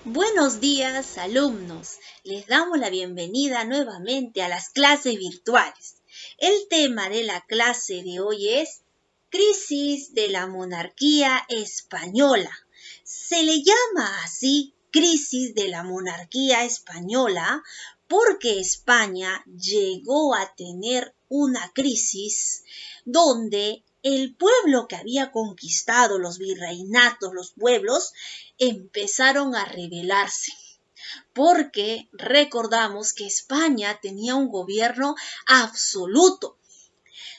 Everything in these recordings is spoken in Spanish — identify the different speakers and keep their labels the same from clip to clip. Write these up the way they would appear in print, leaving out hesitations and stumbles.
Speaker 1: Buenos días, alumnos. Les damos la bienvenida nuevamente a las clases virtuales. El tema de la clase de hoy es Crisis de la monarquía española. Se le llama así Crisis de la monarquía española porque España llegó a tener una crisis donde el pueblo que había conquistado los virreinatos, los pueblos, empezaron a rebelarse, porque recordamos que España tenía un gobierno absoluto.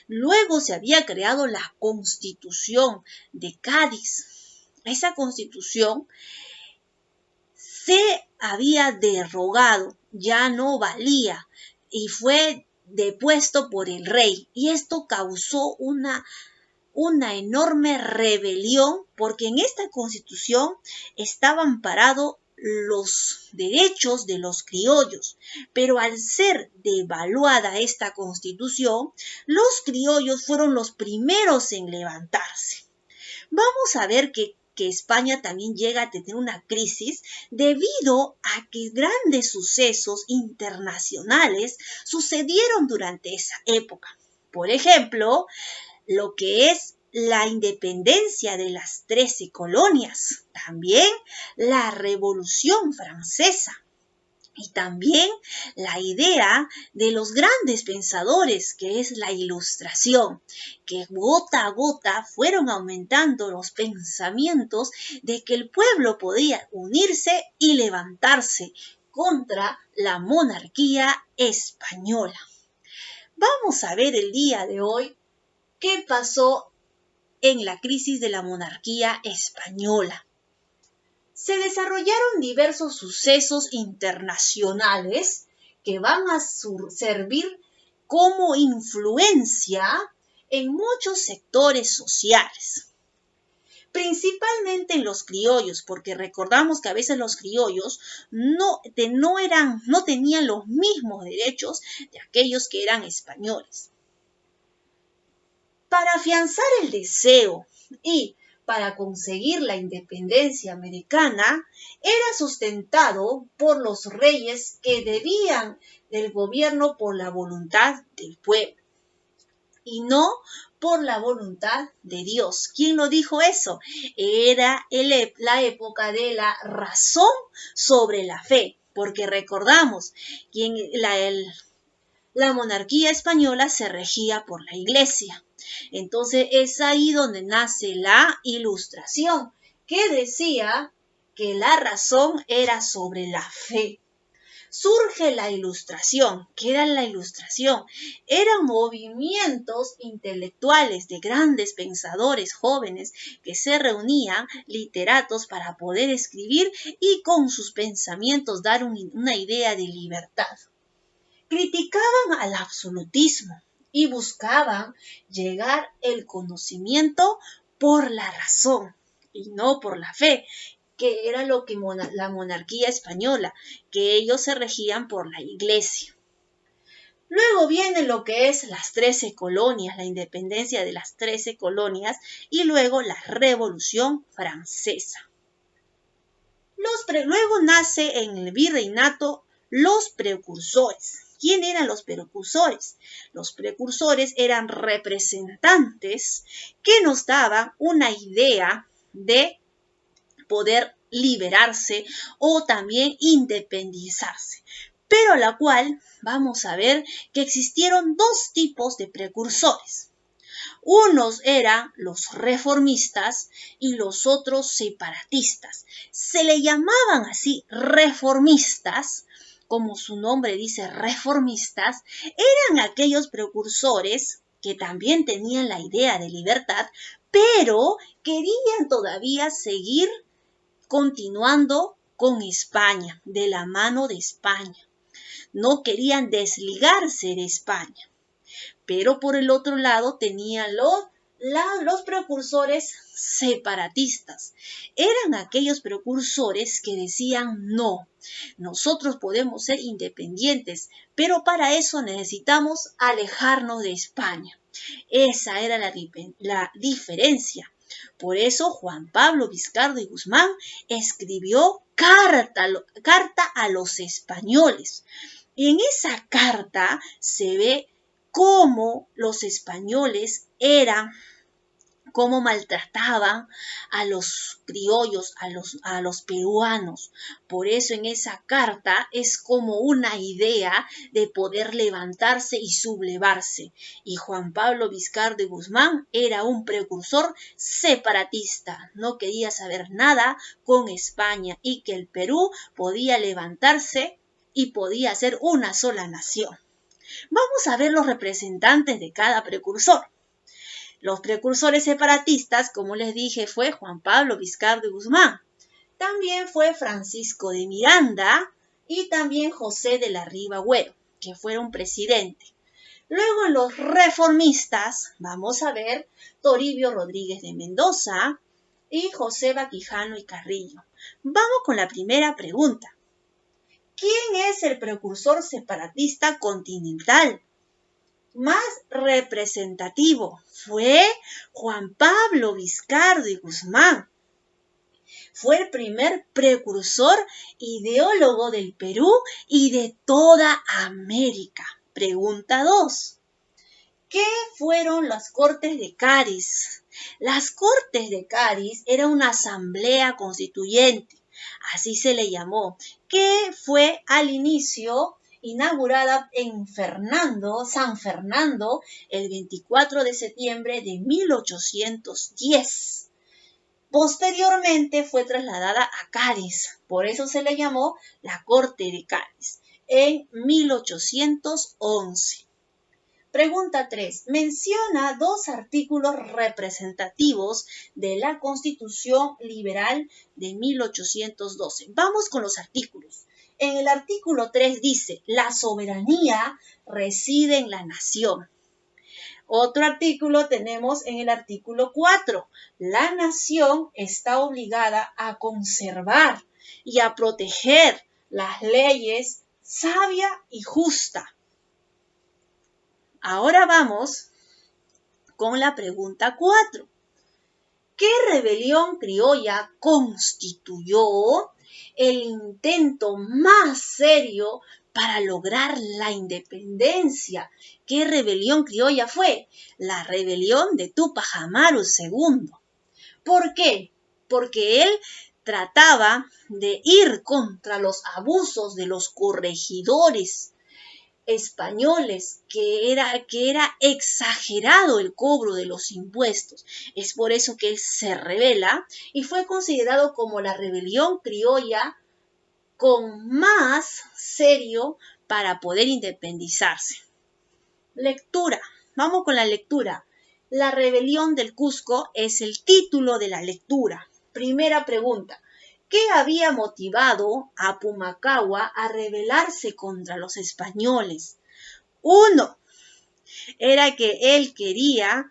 Speaker 1: Luego se había creado la Constitución de Cádiz. Esa Constitución se había derogado, ya no valía y fue depuesto por el rey. Y esto causó una enorme rebelión porque en esta constitución estaban amparados los derechos de los criollos, pero al ser devaluada esta constitución, los criollos fueron los primeros en levantarse. Vamos a ver que España también llega a tener una crisis debido a que grandes sucesos internacionales sucedieron durante esa época. Por ejemplo, lo que es la independencia de las 13 colonias, también la Revolución Francesa y también la idea de los grandes pensadores, que es la Ilustración, que gota a gota fueron aumentando los pensamientos de que el pueblo podía unirse y levantarse contra la monarquía española. Vamos a ver el día de hoy ¿qué pasó en la crisis de la monarquía española? Se desarrollaron diversos sucesos internacionales que van a servir como influencia en muchos sectores sociales. Principalmente en los criollos, porque recordamos que a veces los criollos no tenían los mismos derechos de aquellos que eran españoles. Para afianzar el deseo y para conseguir la independencia americana, era sustentado por los reyes que debían del gobierno por la voluntad del pueblo y no por la voluntad de Dios. ¿Quién lo dijo eso? Era la época de la razón sobre la fe, porque recordamos que la monarquía española se regía por la iglesia. Entonces es ahí donde nace la Ilustración, que decía que la razón era sobre la fe. Surge la Ilustración. ¿Qué era la Ilustración? Eran movimientos intelectuales de grandes pensadores jóvenes que se reunían, literatos, para poder escribir y con sus pensamientos dar una idea de libertad. Criticaban al absolutismo y buscaban llegar al conocimiento por la razón y no por la fe, que era lo que la monarquía española, que ellos se regían por la iglesia. Luego viene lo que es las 13 colonias, la independencia de las 13 colonias y luego la Revolución Francesa. Luego nace en el virreinato los precursores. ¿Quién eran los precursores? Los precursores eran representantes que nos daban una idea de poder liberarse o también independizarse, pero la cual vamos a ver que existieron dos tipos de precursores. Unos eran los reformistas y los otros separatistas. Se le llamaban así reformistas, como su nombre dice, reformistas, eran aquellos precursores que también tenían la idea de libertad, pero querían todavía seguir continuando con España, de la mano de España. No querían desligarse de España. Pero por el otro lado tenían los precursores separatistas. Eran aquellos precursores que decían no, nosotros podemos ser independientes, pero para eso necesitamos alejarnos de España. Esa era la diferencia. Por eso Juan Pablo Vizcardo y Guzmán escribió carta a los españoles. Y en esa carta se ve cómo los españoles cómo maltrataban a los criollos, a los peruanos. Por eso en esa carta es como una idea de poder levantarse y sublevarse. Y Juan Pablo Vizcardo y Guzmán era un precursor separatista. No quería saber nada con España y que el Perú podía levantarse y podía ser una sola nación. Vamos a ver los representantes de cada precursor. Los precursores separatistas, como les dije, fue Juan Pablo Vizcardo y Guzmán. También fue Francisco de Miranda y también José de la Riva Agüero, que fueron presidentes. Luego en los reformistas, vamos a ver Toribio Rodríguez de Mendoza y José Quijano y Carrillo. Vamos con la primera pregunta. ¿Quién es el precursor separatista continental más representativo? Fue Juan Pablo Vizcardo y Guzmán. Fue el primer precursor ideólogo del Perú y de toda América. Pregunta 2. ¿Qué fueron las Cortes de Cádiz? Las Cortes de Cádiz era una asamblea constituyente, así se le llamó, que fue al inicio inaugurada en San Fernando el 24 de septiembre de 1810. Posteriormente fue trasladada a Cádiz, por eso se le llamó la Corte de Cádiz, en 1811. Pregunta 3. Menciona 2 artículos representativos de la Constitución Liberal de 1812. Vamos con los artículos. En el artículo 3 dice, la soberanía reside en la nación. Otro artículo tenemos en el artículo 4. La nación está obligada a conservar y a proteger las leyes sabia y justa. Ahora vamos con la pregunta 4. ¿Qué rebelión criolla constituyó el intento más serio para lograr la independencia? ¿Qué rebelión criolla fue? La rebelión de Túpac Amaru II. ¿Por qué? Porque él trataba de ir contra los abusos de los corregidores españoles, que era exagerado el cobro de los impuestos. Es por eso que él se rebela y fue considerado como la rebelión criolla con más serio para poder independizarse. Lectura. Vamos con la lectura. La rebelión del Cusco es el título de la lectura. Primera pregunta. ¿Qué había motivado a Pumacahua a rebelarse contra los españoles? 1. Era que él quería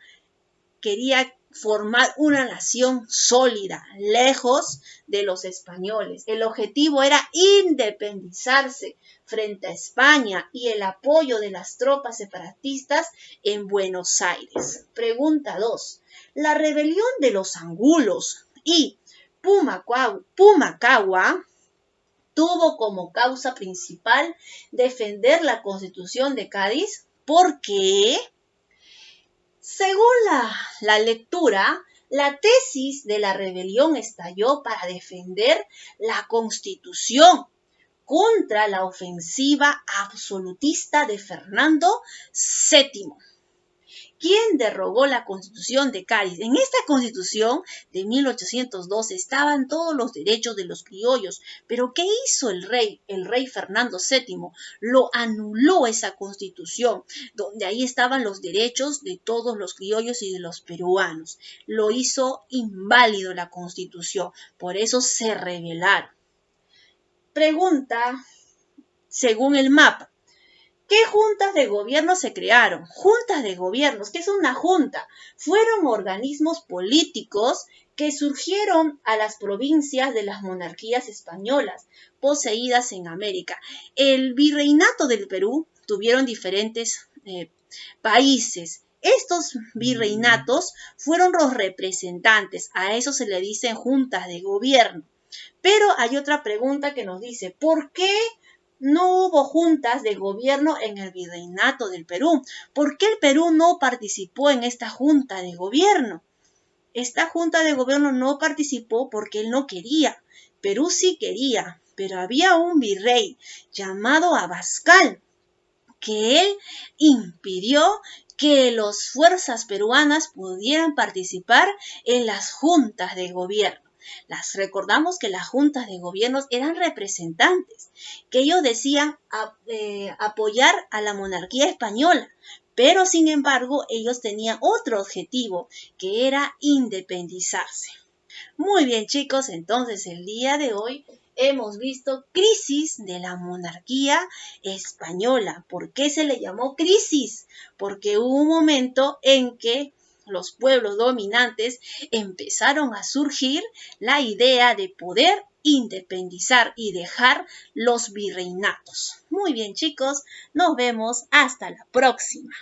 Speaker 1: formar una nación sólida, lejos de los españoles. El objetivo era independizarse frente a España y el apoyo de las tropas separatistas en Buenos Aires. Pregunta 2. La rebelión de los angulos y Pumacahua tuvo como causa principal defender la Constitución de Cádiz. ¿Por qué? Según la lectura, la tesis de la rebelión estalló para defender la Constitución contra la ofensiva absolutista de Fernando VII, quien derogó la Constitución de Cádiz. En esta Constitución de 1812 estaban todos los derechos de los criollos, pero ¿qué hizo el rey Fernando VII? Lo anuló esa Constitución, donde ahí estaban los derechos de todos los criollos y de los peruanos. Lo hizo inválido la Constitución, por eso se rebelaron. Pregunta, según el mapa, ¿qué juntas de gobierno se crearon? Juntas de gobiernos. ¿Qué es una junta? Fueron organismos políticos que surgieron a las provincias de las monarquías españolas poseídas en América. El virreinato del Perú tuvieron diferentes países Estos virreinatos fueron los representantes, a eso se le dicen juntas de gobierno. Pero hay otra pregunta que nos dice, ¿por qué no hubo juntas de gobierno en el virreinato del Perú? ¿Por qué el Perú no participó en esta junta de gobierno? Esta junta de gobierno no participó porque él no quería. Perú sí quería, pero había un virrey llamado Abascal que él impidió que las fuerzas peruanas pudieran participar en las juntas de gobierno. Recordamos que las juntas de gobierno eran representantes, que ellos decían apoyar a la monarquía española, pero sin embargo ellos tenían otro objetivo, que era independizarse. Muy bien, chicos, entonces el día de hoy hemos visto crisis de la monarquía española. ¿Por qué se le llamó crisis? Porque hubo un momento en que los pueblos dominantes empezaron a surgir la idea de poder independizar y dejar los virreinatos. Muy bien, chicos, nos vemos hasta la próxima.